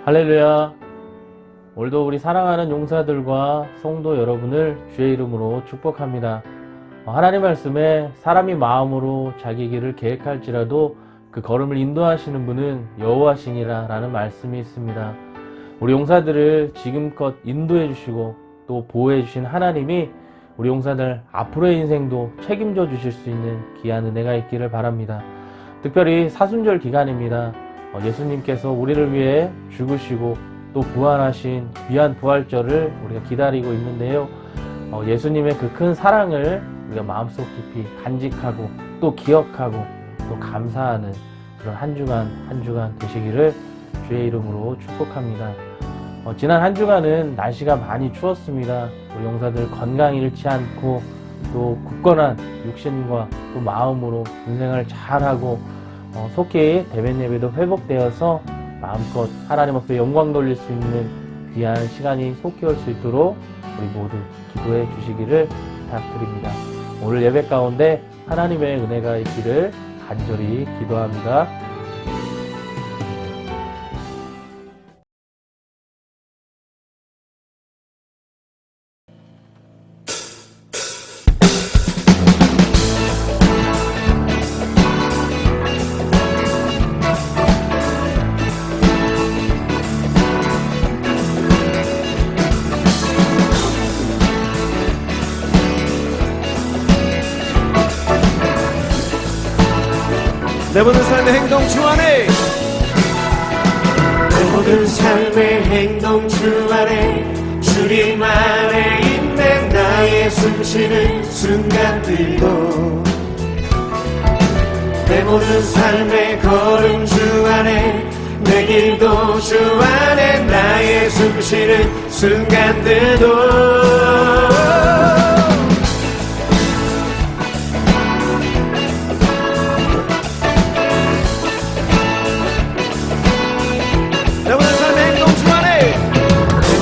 할렐루야. 오늘도 우리 사랑하는 용사들과 성도 여러분을 주의 이름으로 축복합니다. 하나님 말씀에 사람이 마음으로 자기 길을 계획할지라도 그 걸음을 인도하시는 분은 여호와시니라 라는 말씀이 있습니다. 우리 용사들을 지금껏 인도해 주시고 또 보호해 주신 하나님이 우리 용사들 앞으로의 인생도 책임져 주실 수 있는 귀한 은혜가 있기를 바랍니다. 특별히 사순절 기간입니다. 예수님께서 우리를 위해 죽으시고 또 부활하신 귀한 부활절을 우리가 기다리고 있는데요. 예수님의 그 큰 사랑을 우리가 마음속 깊이 간직하고 또 기억하고 또 감사하는 그런 한 주간 되시기를 주의 이름으로 축복합니다. 지난 한 주간은 날씨가 많이 추웠습니다. 우리 용사들 건강 잃지 않고 또 굳건한 육신과 또 마음으로 군생활을 잘하고 속히 대면 예배도 회복되어서 마음껏 하나님 앞에 영광 돌릴 수 있는 귀한 시간이 속히 올 수 있도록 우리 모두 기도해 주시기를 부탁드립니다. 오늘 예배 가운데 하나님의 은혜가 있기를 간절히 기도합니다. 내 모든 삶의 행동 주 안에, 내 모든 삶의 행동 주 안에, 주님 안에 있는 나의 숨쉬는 순간들도, 내 모든 삶의 걸음 주 안에, 내 길도 주 안에, 나의 숨쉬는 순간들도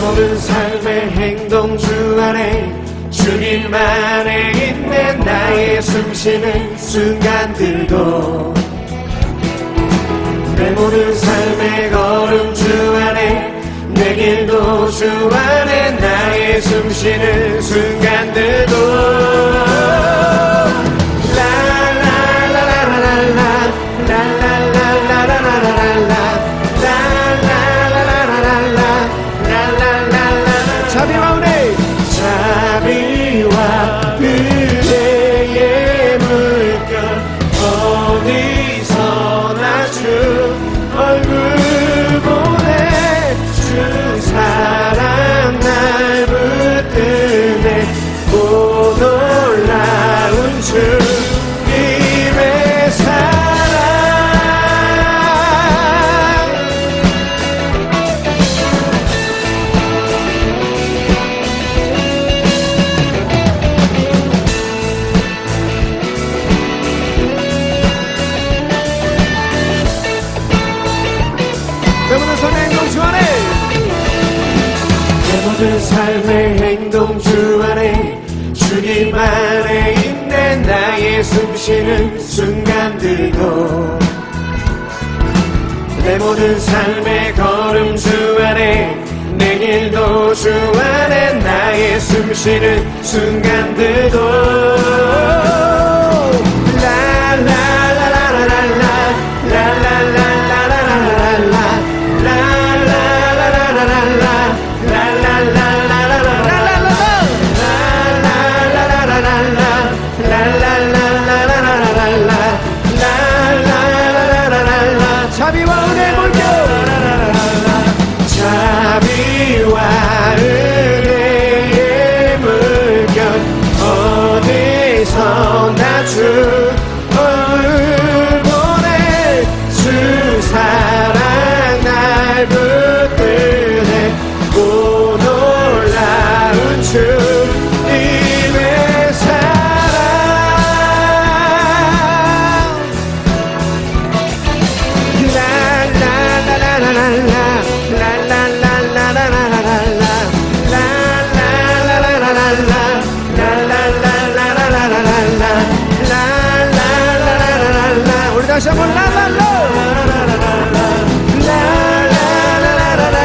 모든 삶의 행동 주 안에, 주님 안에 있는 나의 숨쉬는 순간들도, 내 모든 삶의 걸음 주 안에, 내 길도 주 안에, 나의 숨쉬는 순간들도 라라라라라라 라라라라라라라 자비와 은혜의 물결 어디서나 주 얼굴 보내, 주 사랑 날 붙드네, 오 놀라운 주님의 사랑. 모든 삶의 행동 주 안에, 주님 안에 있는 나의 숨쉬는 순간들도, 내 모든 삶의 걸음 주 안에, 내 길도 주 안에, 나의 숨쉬는 순간들도 라라라라라라 라라라라라라라 자비와 은혜의 물결, 자비와 은혜의 물결 어디서나 주 얼굴 보내, 주 사랑 날 붙드네, 오 놀라운 주님의 사랑. 우리 다시 한번 라라라 라라라라라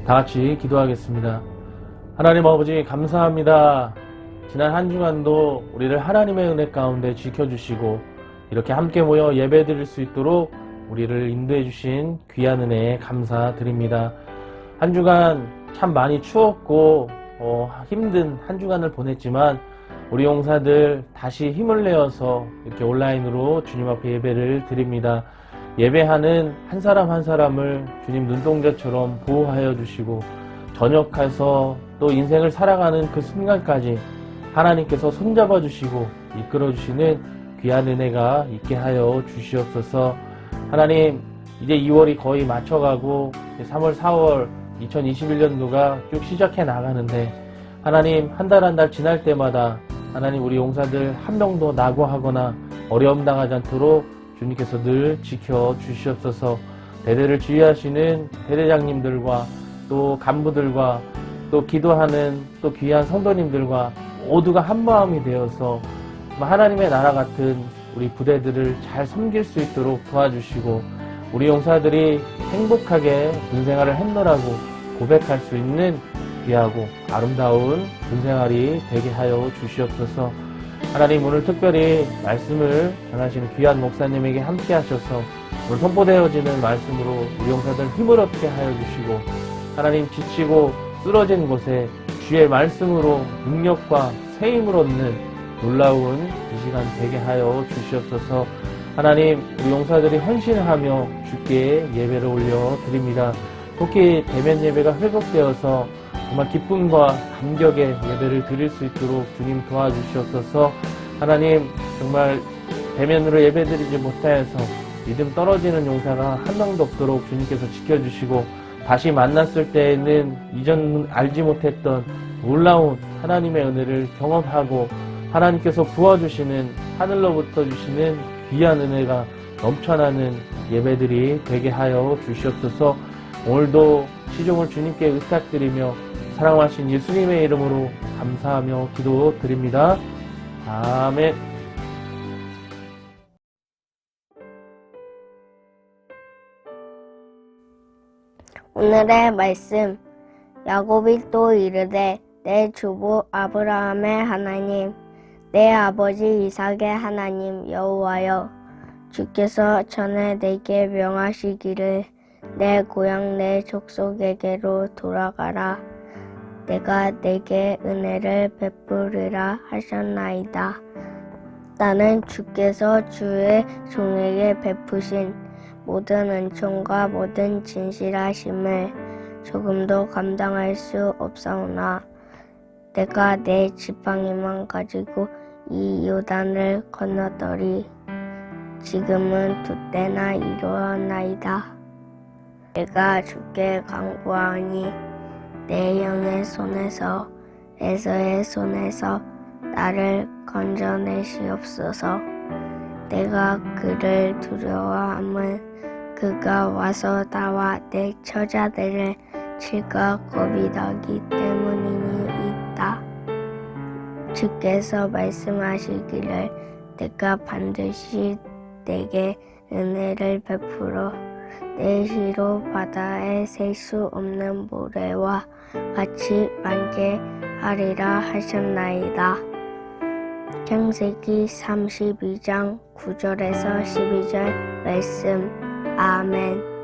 다 같이 기도하겠습니다. 하나님 아버지 감사합니다. 지난 한 주간도 우리를 하나님의 은혜 가운데 지켜주시고 이렇게 함께 모여 예배드릴 수 있도록 우리를 인도해 주신 귀한 은혜에 감사드립니다. 한 주간 참 많이 추웠고 힘든 한 주간을 보냈지만 우리 용사들 다시 힘을 내어서 이렇게 온라인으로 주님 앞에 예배를 드립니다. 예배하는 한 사람 한 사람을 주님 눈동자처럼 보호하여 주시고 전역해서 또 인생을 살아가는 그 순간까지 하나님께서 손잡아 주시고 이끌어 주시는 귀한 은혜가 있게 하여 주시옵소서. 하나님, 이제 2월이 거의 맞춰가고 3월 4월 2021년도가 쭉 시작해 나가는데 하나님, 한 달 한 달 지날 때마다 하나님 우리 용사들 한 명도 낙오하거나 어려움 당하지 않도록 주님께서 늘 지켜 주시옵소서. 대대를 지휘하시는 대대장님들과 또 간부들과 또 기도하는 또 귀한 성도님들과 모두가 한 마음이 되어서 하나님의 나라 같은 우리 부대들을 잘 섬길 수 있도록 도와주시고 우리 용사들이 행복하게 군생활을 했노라고 고백할 수 있는 귀하고 아름다운 군생활이 되게 하여 주시옵소서. 하나님, 오늘 특별히 말씀을 전하시는 귀한 목사님에게 함께 하셔서 오늘 선포되어지는 말씀으로 우리 용사들 힘을 얻게 하여 주시고 하나님, 지치고 쓰러진 곳에 주의 말씀으로 능력과 새 힘을 얻는 놀라운 이 시간 되게 하여 주시옵소서. 하나님, 우리 용사들이 헌신하며 주께 예배를 올려 드립니다. 속히 대면 예배가 회복되어서 정말 기쁨과 감격의 예배를 드릴 수 있도록 주님 도와주시옵소서. 하나님, 정말 대면으로 예배드리지 못하여서 믿음 떨어지는 용사가 한 명도 없도록 주님께서 지켜주시고 다시 만났을 때에는 이전 알지 못했던 놀라운 하나님의 은혜를 경험하고 하나님께서 부어주시는 하늘로부터 주시는 귀한 은혜가 넘쳐나는 예배들이 되게 하여 주시옵소서. 오늘도 시종을 주님께 의탁드리며 사랑하신 예수님의 이름으로 감사하며 기도드립니다. 아멘. 오늘의 말씀, 야곱이 또 이르되 내 주부 아브라함의 하나님, 내 아버지 이삭의 하나님 여호와여, 주께서 전에 내게 명하시기를 내 고향 내 족속에게로 돌아가라. 내가 내게 은혜를 베푸리라 하셨나이다. 나는 주께서 주의 종에게 베푸신 모든 은총과 모든 진실하심을 조금도 감당할 수 없사오나 내가 내 지팡이만 가지고 이 요단을 건너더리. 지금은 두 때나 이루었나이다. 내가 주께 간구하니 내 영의 손에서 에서의 손에서 나를 건져내시옵소서. 내가 그를 두려워함은 그가 와서 나와 내 처자들을 칠까 겁이 나기 때문이니이다. 주께서 말씀하시기를 내가 반드시 내게 은혜를 베풀어 내 시로 바다에 셀 수 없는 모래와 같이 많게 하리라 하셨나이다. 창세기 32장 9절에서 12절 말씀. 아멘.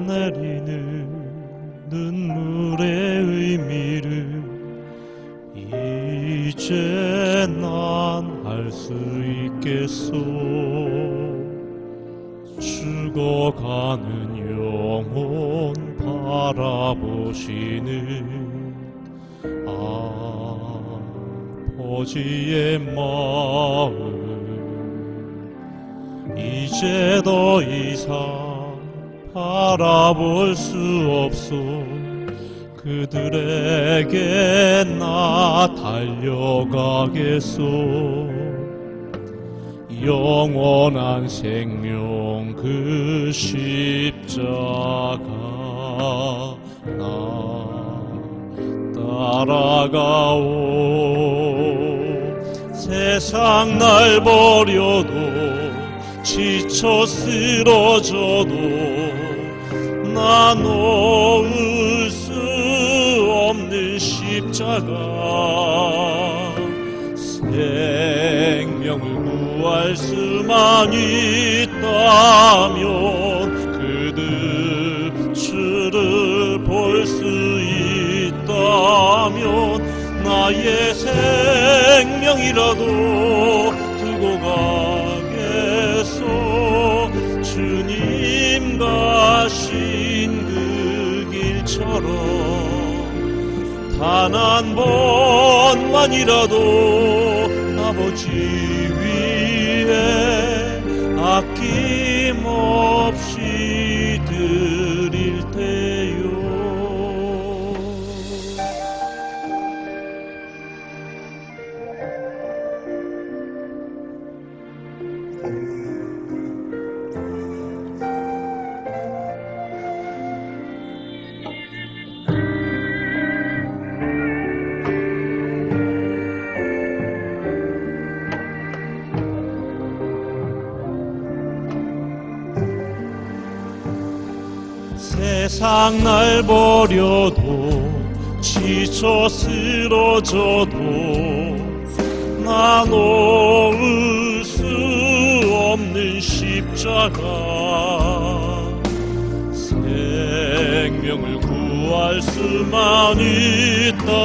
흘러내리는 눈물의 의미를 이제 난 알 수 있겠소. 죽어가는 영혼 바라보시는 아버지의 마음 이제 더 이상 바라볼 수 없어. 그들에게 나 달려가겠소. 영원한 생명 그 십자가 나 따라가오. 세상 날 버려도 지쳐 쓰러져도 나 놓을 수 없는 십자가. 생명을 구할 수만 있다면 그들 주를 볼 수 있다면 나의 생명이라도 두고 가겠소. 주님 가신 그 길처럼 단 한 번만이라도 아버지 위에 아낌없이 드릴 테요. 세상 날 버려도 지쳐 쓰러져도 나 놓을 수 없는 십자가. 생명을 구할 수만 있다면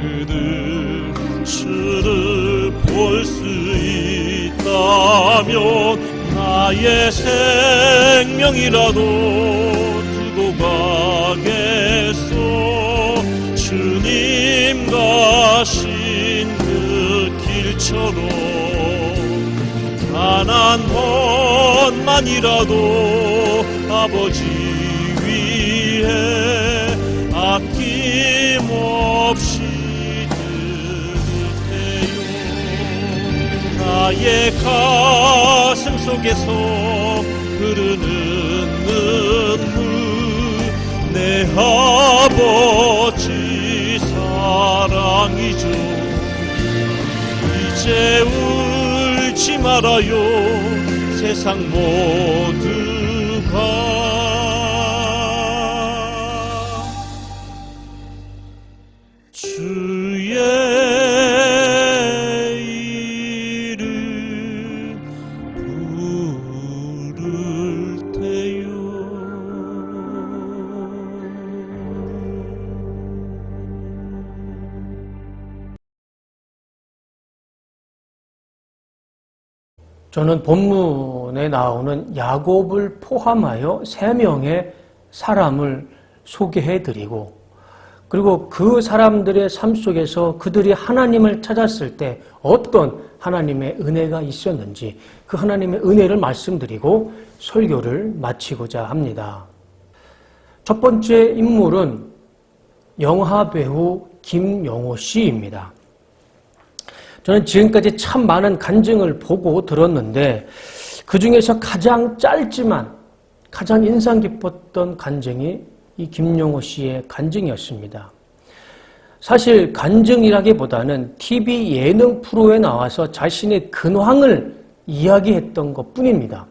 그들 주를 볼 수 있다면 나의 생명이라도 두고 가겠소. 주님 가신 그 길처럼 단 한 번만이라도 아버지 위에 아낌없이 드릴 테요. 나의 가슴 속에서 흐르는 눈물 내 아버지 사랑이죠. 이제 울지 말아요. 세상 모두가 주의 저는 본문에 나오는 야곱을 포함하여 3명의 사람을 소개해드리고, 그리고 그 사람들의 삶 속에서 그들이 하나님을 찾았을 때 어떤 하나님의 은혜가 있었는지 그 하나님의 은혜를 말씀드리고 설교를 마치고자 합니다. 첫 번째 인물은 영화배우 김영호 씨입니다. 저는 지금까지 참 많은 간증을 보고 들었는데 그 중에서 가장 짧지만 가장 인상 깊었던 간증이 이 김영호 씨의 간증이었습니다. 사실 간증이라기보다는 TV 예능 프로에 나와서 자신의 근황을 이야기했던 것뿐입니다.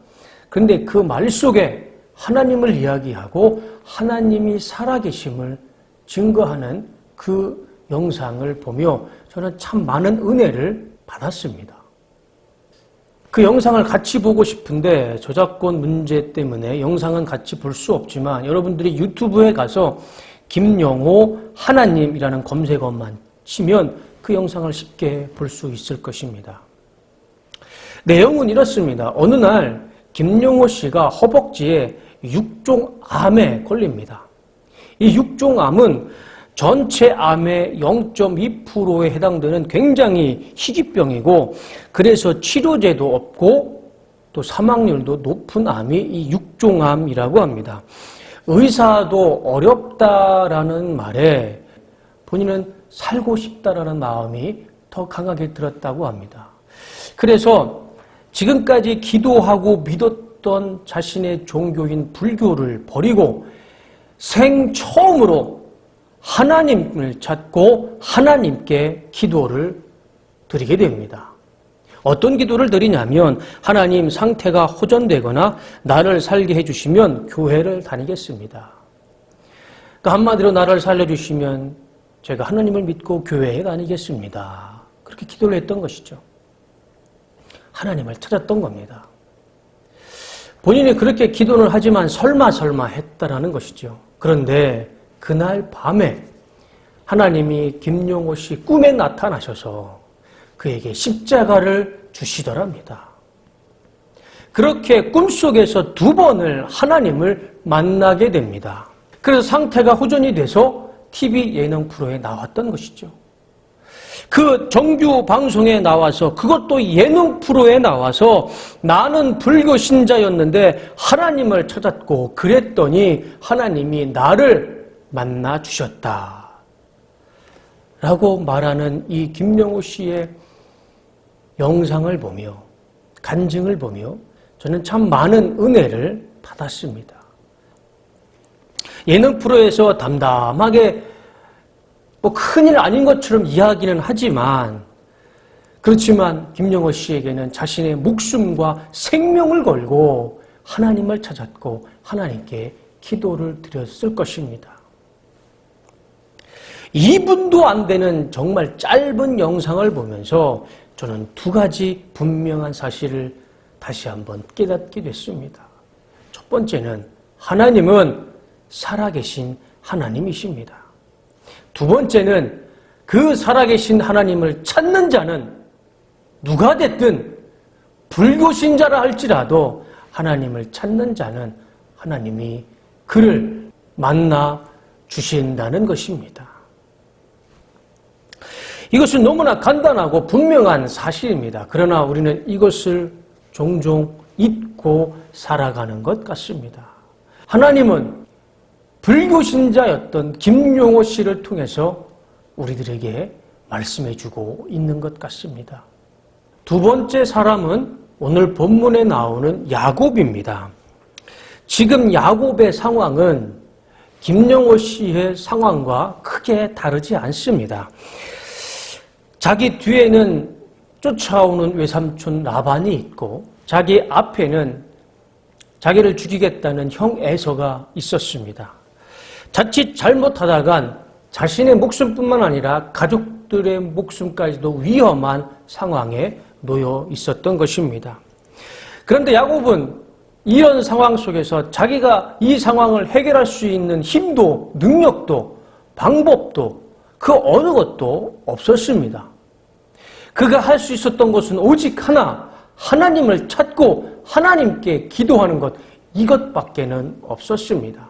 그런데 그 말 속에 하나님을 이야기하고 하나님이 살아계심을 증거하는 그 영상을 보며 저는 참 많은 은혜를 받았습니다. 그 영상을 같이 보고 싶은데 저작권 문제 때문에 영상은 같이 볼 수 없지만 여러분들이 유튜브에 가서 김영호 하나님이라는 검색어만 치면 그 영상을 쉽게 볼 수 있을 것입니다. 내용은 이렇습니다. 어느 날 김영호 씨가 허벅지에 육종암에 걸립니다. 이 육종암은 전체 암의 0.2%에 해당되는 굉장히 희귀병이고, 그래서 치료제도 없고 또 사망률도 높은 암이 이 육종암이라고 합니다. 의사도 어렵다라는 말에 본인은 살고 싶다라는 마음이 더 강하게 들었다고 합니다. 그래서 지금까지 기도하고 믿었던 자신의 종교인 불교를 버리고 생처음으로 하나님을 찾고 하나님께 기도를 드리게 됩니다. 어떤 기도를 드리냐면, 하나님, 상태가 호전되거나 나를 살게 해주시면 교회를 다니겠습니다. 그러니까 한마디로 나를 살려주시면 제가 하나님을 믿고 교회에 다니겠습니다. 그렇게 기도를 했던 것이죠. 하나님을 찾았던 겁니다. 본인이 그렇게 기도를 하지만 설마 했다라는 것이죠. 그런데 그날 밤에 하나님이 김용호 씨 꿈에 나타나셔서 그에게 십자가를 주시더랍니다. 그렇게 꿈속에서 2번을 하나님을 만나게 됩니다. 그래서 상태가 호전이 돼서 TV 예능 프로에 나왔던 것이죠. 그 정규 방송에 나와서, 그것도 예능 프로에 나와서 나는 불교 신자였는데 하나님을 찾았고 그랬더니 하나님이 나를 만나 주셨다 라고 말하는 이 김용호 씨의 영상을 보며, 간증을 보며 저는 참 많은 은혜를 받았습니다. 예능 프로에서 담담하게 큰일 아닌 것처럼 이야기는 하지만, 그렇지만 김용호 씨에게는 자신의 목숨과 생명을 걸고 하나님을 찾았고 하나님께 기도를 드렸을 것입니다. 2분도 안 되는 정말 짧은 영상을 보면서 저는 2가지 분명한 사실을 다시 한번 깨닫게 됐습니다. 첫 번째는 하나님은 살아계신 하나님이십니다. 2번째는 그 살아계신 하나님을 찾는 자는 누가 됐든 불교 신자라 할지라도 하나님을 찾는 자는 하나님이 그를 만나 주신다는 것입니다. 이것은 너무나 간단하고 분명한 사실입니다. 그러나 우리는 이것을 종종 잊고 살아가는 것 같습니다. 하나님은 불교 신자였던 김용호 씨를 통해서 우리들에게 말씀해주고 있는 것 같습니다. 2번째 사람은 오늘 본문에 나오는 야곱입니다. 지금 야곱의 상황은 김용호 씨의 상황과 크게 다르지 않습니다. 자기 뒤에는 쫓아오는 외삼촌 라반이 있고 자기 앞에는 자기를 죽이겠다는 형 에서가 있었습니다. 자칫 잘못하다간 자신의 목숨뿐만 아니라 가족들의 목숨까지도 위험한 상황에 놓여 있었던 것입니다. 그런데 야곱은 이런 상황 속에서 자기가 이 상황을 해결할 수 있는 힘도 능력도 방법도 그 어느 것도 없었습니다. 그가 할 수 있었던 것은 오직 하나, 하나님을 찾고 하나님께 기도하는 것, 이것밖에는 없었습니다.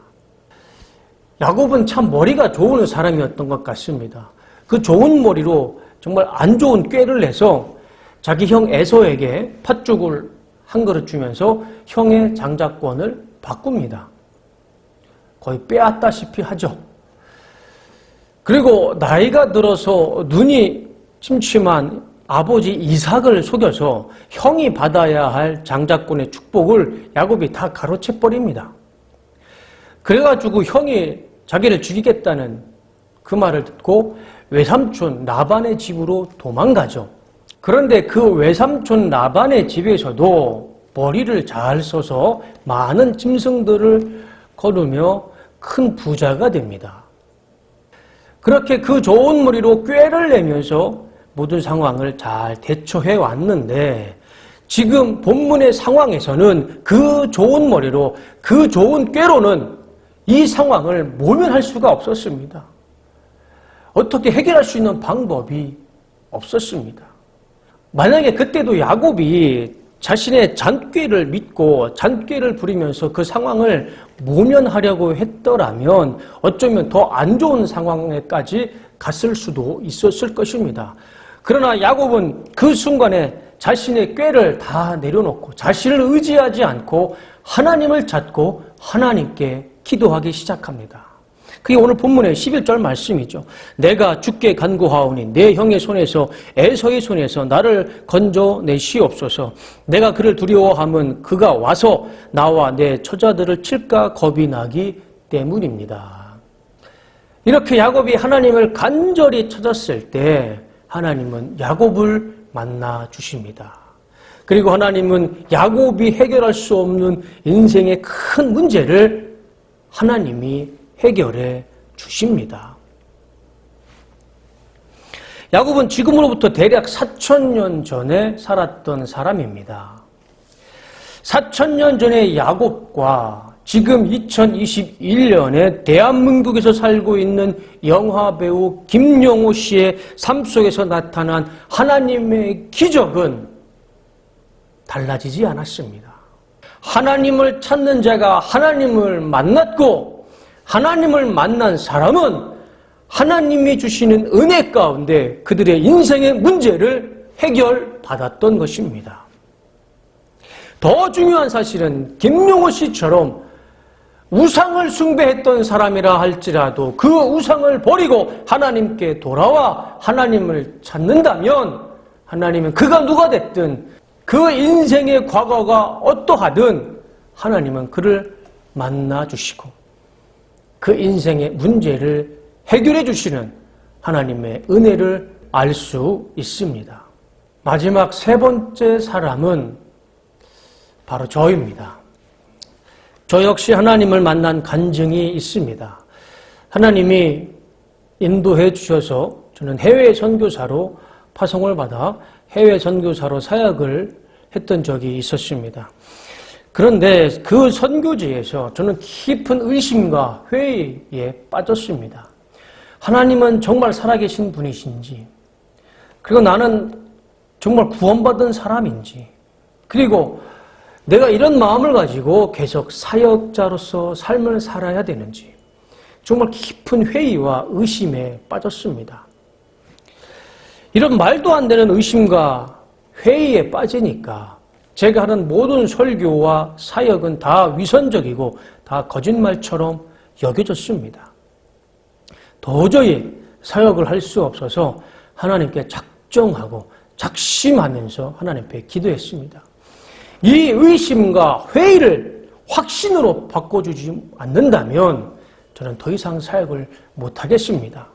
야곱은 참 머리가 좋은 사람이었던 것 같습니다. 그 좋은 머리로 정말 안 좋은 꾀를 내서 자기 형 에서에게 팥죽을 한 그릇 주면서 형의 장자권을 바꿉니다. 거의 빼앗다시피 하죠. 그리고 나이가 들어서 눈이 침침한 아버지 이삭을 속여서 형이 받아야 할 장자권의 축복을 야곱이 다 가로채버립니다. 그래가지고 형이 자기를 죽이겠다는 그 말을 듣고 외삼촌 라반의 집으로 도망가죠. 그런데 그 외삼촌 라반의 집에서도 머리를 잘 써서 많은 짐승들을 거두며 큰 부자가 됩니다. 그렇게 그 좋은 머리로 꾀를 내면서 모든 상황을 잘 대처해 왔는데 지금 본문의 상황에서는 그 좋은 머리로 그 좋은 꾀로는 이 상황을 모면할 수가 없었습니다. 어떻게 해결할 수 있는 방법이 없었습니다. 만약에 그때도 야곱이 자신의 잔꾀를 믿고 잔꾀를 부리면서 그 상황을 모면하려고 했더라면 어쩌면 더 안 좋은 상황에까지 갔을 수도 있었을 것입니다. 그러나 야곱은 그 순간에 자신의 꾀를 다 내려놓고 자신을 의지하지 않고 하나님을 찾고 하나님께 기도하기 시작합니다. 그게 오늘 본문의 11절 말씀이죠. 내가 주께 간구하오니 내 형의 손에서 에서의 손에서 나를 건져내시옵소서. 내가 그를 두려워함은 그가 와서 나와 내 처자들을 칠까 겁이 나기 때문입니다. 이렇게 야곱이 하나님을 간절히 찾았을 때 하나님은 야곱을 만나 주십니다. 그리고 하나님은 야곱이 해결할 수 없는 인생의 큰 문제를 하나님이 해결해 주십니다. 야곱은 지금으로부터 대략 4,000년 전에 살았던 사람입니다. 4,000년 전의 야곱과 지금 2021년에 대한민국에서 살고 있는 영화배우 김용호 씨의 삶 속에서 나타난 하나님의 기적은 달라지지 않았습니다. 하나님을 찾는 자가 하나님을 만났고 하나님을 만난 사람은 하나님이 주시는 은혜 가운데 그들의 인생의 문제를 해결받았던 것입니다. 더 중요한 사실은 김용호 씨처럼 우상을 숭배했던 사람이라 할지라도 그 우상을 버리고 하나님께 돌아와 하나님을 찾는다면 하나님은 그가 누가 됐든 그 인생의 과거가 어떠하든 하나님은 그를 만나주시고 그 인생의 문제를 해결해 주시는 하나님의 은혜를 알 수 있습니다. 마지막 세 번째 사람은 바로 저입니다. 저 역시 하나님을 만난 간증이 있습니다. 하나님이 인도해 주셔서 저는 해외 선교사로 파송을 받아 해외 선교사로 사역을 했던 적이 있었습니다. 그런데 그 선교지에서 저는 깊은 의심과 회의에 빠졌습니다. 하나님은 정말 살아계신 분이신지, 그리고 나는 정말 구원받은 사람인지, 그리고 내가 이런 마음을 가지고 계속 사역자로서 삶을 살아야 되는지 정말 깊은 회의와 의심에 빠졌습니다. 이런 말도 안 되는 의심과 회의에 빠지니까 제가 하는 모든 설교와 사역은 다 위선적이고 다 거짓말처럼 여겨졌습니다. 도저히 사역을 할 수 없어서 하나님께 작정하고 작심하면서 하나님 앞에 기도했습니다. 이 의심과 회의를 확신으로 바꿔주지 않는다면 저는 더 이상 사역을 못하겠습니다.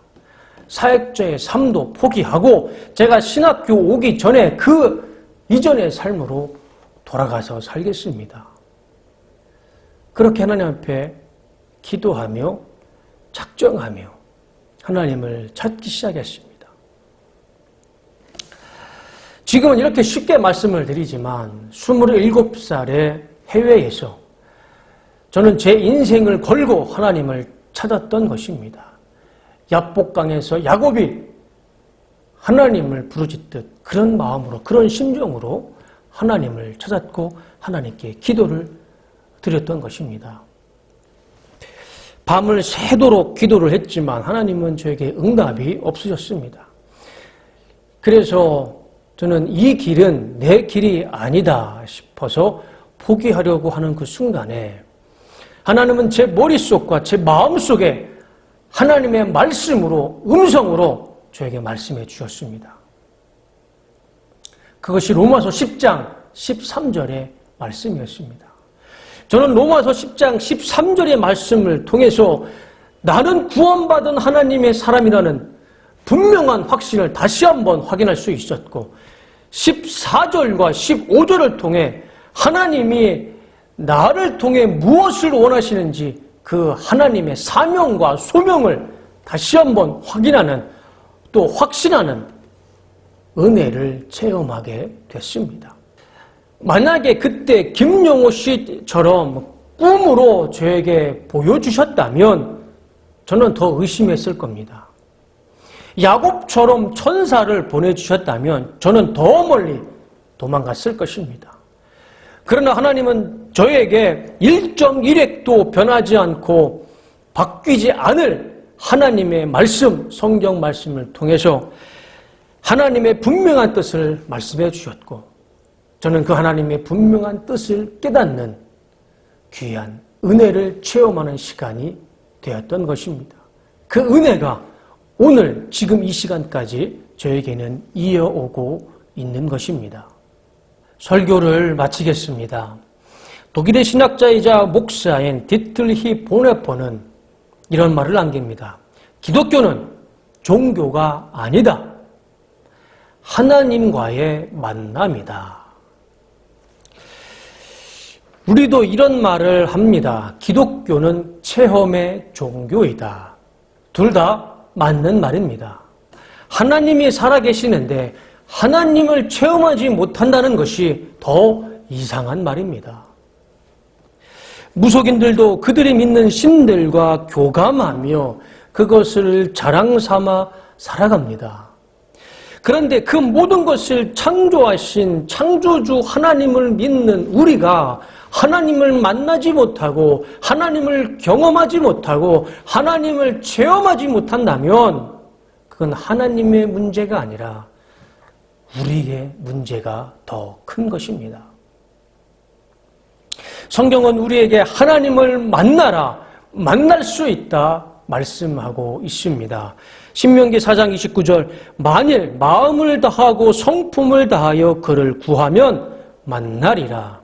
사역자의 삶도 포기하고 제가 신학교 오기 전에 그 이전의 삶으로 돌아가서 살겠습니다. 그렇게 하나님 앞에 기도하며 작정하며 하나님을 찾기 시작했습니다. 지금은 이렇게 쉽게 말씀을 드리지만 27살의 해외에서 저는 제 인생을 걸고 하나님을 찾았던 것입니다. 야복강에서 야곱이 하나님을 부르짖듯 그런 마음으로 그런 심정으로 하나님을 찾았고 하나님께 기도를 드렸던 것입니다. 밤을 새도록 기도를 했지만 하나님은 저에게 응답이 없으셨습니다. 그래서 저는 이 길은 내 길이 아니다 싶어서 포기하려고 하는 그 순간에 하나님은 제 머릿속과 제 마음속에 하나님의 말씀으로, 음성으로 저에게 말씀해 주셨습니다. 그것이 로마서 10장 13절의 말씀이었습니다. 저는 로마서 10장 13절의 말씀을 통해서 나는 구원받은 하나님의 사람이라는 분명한 확신을 다시 한번 확인할 수 있었고 14절과 15절을 통해 하나님이 나를 통해 무엇을 원하시는지 그 하나님의 사명과 소명을 다시 한번 확인하는 또 확신하는 은혜를 체험하게 됐습니다. 만약에 그때 김용호 씨처럼 꿈으로 저에게 보여주셨다면 저는 더 의심했을 겁니다. 야곱처럼 천사를 보내주셨다면 저는 더 멀리 도망갔을 것입니다. 그러나 하나님은 저에게 1.1획도 변하지 않고 바뀌지 않을 하나님의 말씀, 성경 말씀을 통해서 하나님의 분명한 뜻을 말씀해 주셨고, 저는 그 하나님의 분명한 뜻을 깨닫는 귀한 은혜를 체험하는 시간이 되었던 것입니다. 그 은혜가 오늘 지금 이 시간까지 저에게는 이어오고 있는 것입니다. 설교를 마치겠습니다. 독일의 신학자이자 목사인 디틀히 보네퍼는 이런 말을 남깁니다. 기독교는 종교가 아니다. 하나님과의 만남이다. 우리도 이런 말을 합니다. 기독교는 체험의 종교이다. 둘 다 맞는 말입니다. 하나님이 살아계시는데 하나님을 체험하지 못한다는 것이 더 이상한 말입니다. 무속인들도 그들이 믿는 신들과 교감하며 그것을 자랑 삼아 살아갑니다. 그런데 그 모든 것을 창조하신 창조주 하나님을 믿는 우리가 하나님을 만나지 못하고 하나님을 경험하지 못하고 하나님을 체험하지 못한다면 그건 하나님의 문제가 아니라 우리의 문제가 더 큰 것입니다. 성경은 우리에게 하나님을 만나라, 만날 수 있다 말씀하고 있습니다. 신명기 4장 29절, 만일 마음을 다하고 성품을 다하여 그를 구하면 만나리라.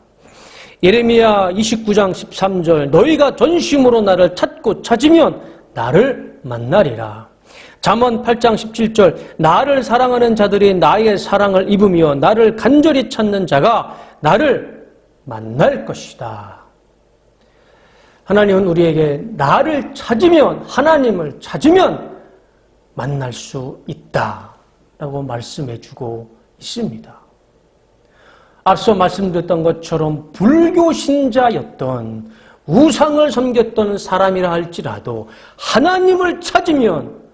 예레미야 29장 13절, 너희가 전심으로 나를 찾고 찾으면 나를 만나리라. 잠언 8장 17절, 나를 사랑하는 자들이 나의 사랑을 입으며 나를 간절히 찾는 자가 나를 만날 것이다. 하나님은 우리에게 나를 찾으면, 하나님을 찾으면 만날 수 있다라고 말씀해 주고 있습니다. 앞서 말씀드렸던 것처럼 불교 신자였던, 우상을 섬겼던 사람이라 할지라도 하나님을 찾으면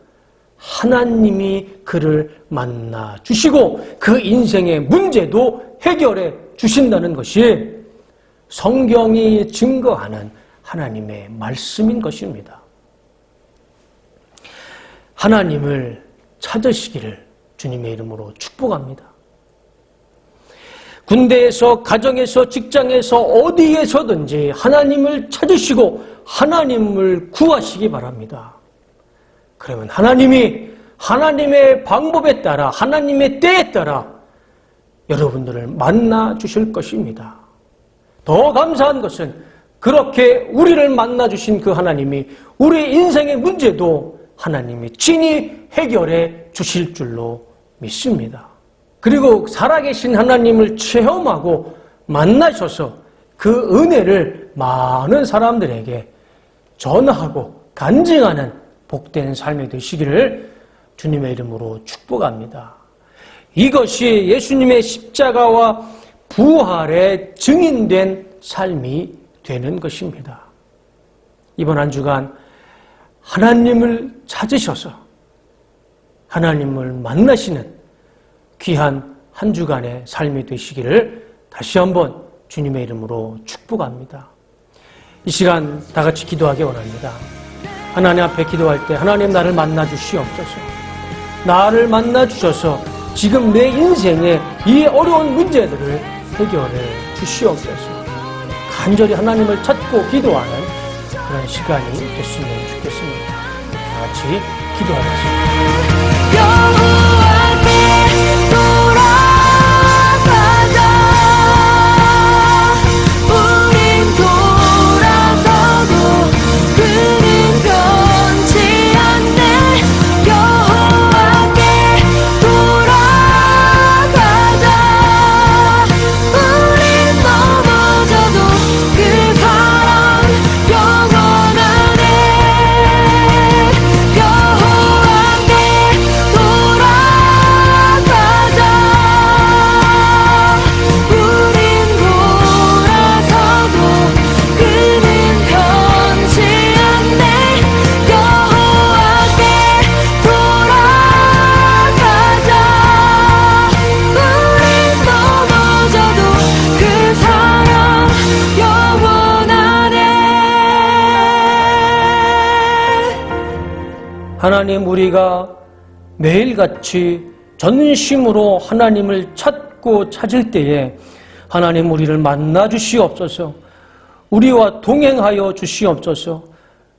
하나님이 그를 만나 주시고 그 인생의 문제도 해결해 주신다는 것이 성경이 증거하는 하나님의 말씀인 것입니다. 하나님을 찾으시기를 주님의 이름으로 축복합니다. 군대에서, 가정에서, 직장에서, 어디에서든지 하나님을 찾으시고 하나님을 구하시기 바랍니다. 그러면 하나님이 하나님의 방법에 따라, 하나님의 때에 따라 여러분들을 만나 주실 것입니다. 더 감사한 것은 그렇게 우리를 만나 주신 그 하나님이 우리 인생의 문제도 하나님이 친히 해결해 주실 줄로 믿습니다. 그리고 살아계신 하나님을 체험하고 만나셔서 그 은혜를 많은 사람들에게 전하고 간증하는 복된 삶이 되시기를 주님의 이름으로 축복합니다. 이것이 예수님의 십자가와 부활의 증인된 삶이 되는 것입니다. 이번 한 주간 하나님을 찾으셔서 하나님을 만나시는 귀한 한 주간의 삶이 되시기를 다시 한번 주님의 이름으로 축복합니다. 이 시간 다 같이 기도하기 원합니다. 하나님 앞에 기도할 때 하나님 나를 만나 주시옵소서. 나를 만나 주셔서 지금 내 인생의 이 어려운 문제들을 해결해 주시옵소서. 간절히 하나님을 찾고 기도하는 그런 시간이 됐으면 좋겠습니다. 다 같이 기도하겠습니다. 여호와께 돌아 하나님, 우리가 매일같이 전심으로 하나님을 찾고 찾을 때에 하나님, 우리를 만나 주시옵소서. 우리와 동행하여 주시옵소서.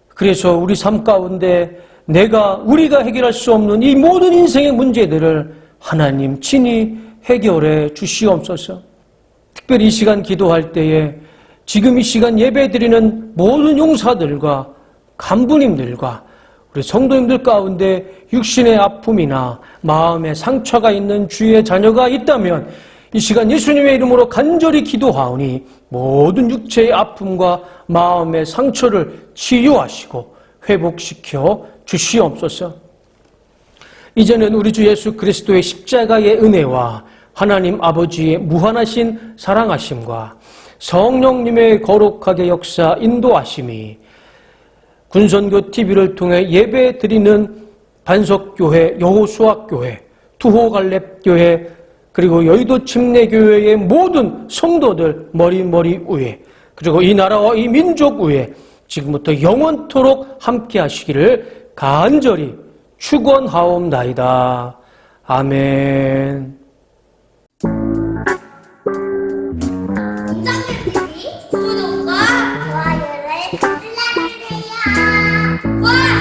그래서 우리 삶 가운데 우리가 해결할 수 없는 이 모든 인생의 문제들을 하나님 친히 해결해 주시옵소서. 특별히 이 시간 기도할 때에 지금 이 시간 예배드리는 모든 용사들과 간부님들과 우리 성도님들 가운데 육신의 아픔이나 마음의 상처가 있는 주의 자녀가 있다면 이 시간 예수님의 이름으로 간절히 기도하오니 모든 육체의 아픔과 마음의 상처를 치유하시고 회복시켜 주시옵소서. 이제는 우리 주 예수 그리스도의 십자가의 은혜와 하나님 아버지의 무한하신 사랑하심과 성령님의 거룩하게 역사 인도하심이 군선교 TV를 통해 예배 드리는 반석교회, 여호수아교회, 투호갈렙교회, 그리고 여의도 침례교회의 모든 성도들 머리 위에, 그리고 이 나라와 이 민족 위에 지금부터 영원토록 함께 하시기를 간절히 축원하옵나이다. 아멘. 구독과 좋아요를 눌러주세요.